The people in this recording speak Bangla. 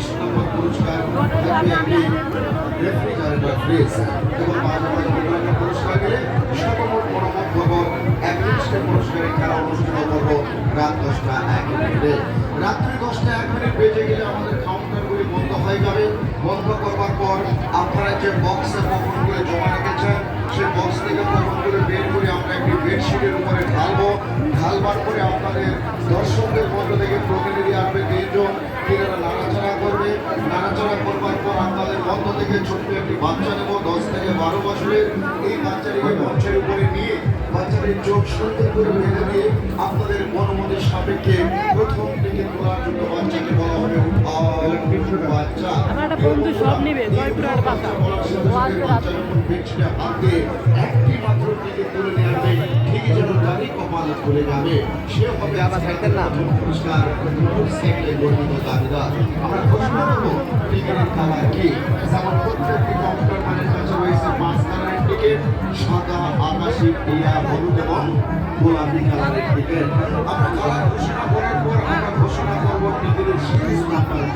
30 নম্বর পুরস্কার থাকবে একটি রেফ্রিজারেটর ফ্রিজ এবং মাঝে মাঝে বিভিন্ন পুরস্কার দিলে সর্বমোট মনোমুগ্ধকর 31টি পুরস্কারের খেলা অনুষ্ঠিত করব রাত 10টা 1 মিনিটে। রাত্রি 10টা 1 মিনিট বেজে গেলে আমাদের কাউন্টারগুলি বন্ধ হয়ে যাবে। বন্ধ করবার পর আপনারা যে বক্সে পকনগুলো জমা রেখেছেন সেই বক্স থেকে পকনগুলো বের করে আমরা একটি বেডশিটের উপরে ঢালবো। ঢালবার পরে আপনাদের দর্শকদের মধ্য থেকে প্রতিনিধি আসবে 3 জন, তিনারা নাড়াচাড়া করবে। নাড়াচাড়া করবার পর আপনাদের মধ্য থেকে ছোট্ট একটি বাচ্চা নেব 10 থেকে 12 বছরের। এই বাচ্চাটিকে মঞ্চের উপরে নিয়ে বাচ্চাটির চোখ সুন্দর করে বেঁধে দিয়ে আপনাদের অনুমতির সাপেক্ষে প্রথম দিকে তোলার জন্য বাচ্চাকে বলা হবে বাচ্চা। বন্ধু সব নিবে জয়পুরের বাচ্চা একটি মাত্র দিকে তুলে নিয়ে আসবে, ঠিকই যেন তারই কপালে খুলে যাবে, সে হবে পুরস্কার মোটরসাইকেলে গর্বিত দাবিদার। আমরা প্রশ্ন করবো টিকিটের কালার কি? যেমন প্রত্যেকটি কম্পিউটার মানের কাছে রয়েছে 5 কালারের টিকিট, সাদা, আকাশী, টিয়া, হলুদ এবং গোলাপি কালারের টিকিট। আমরা কালার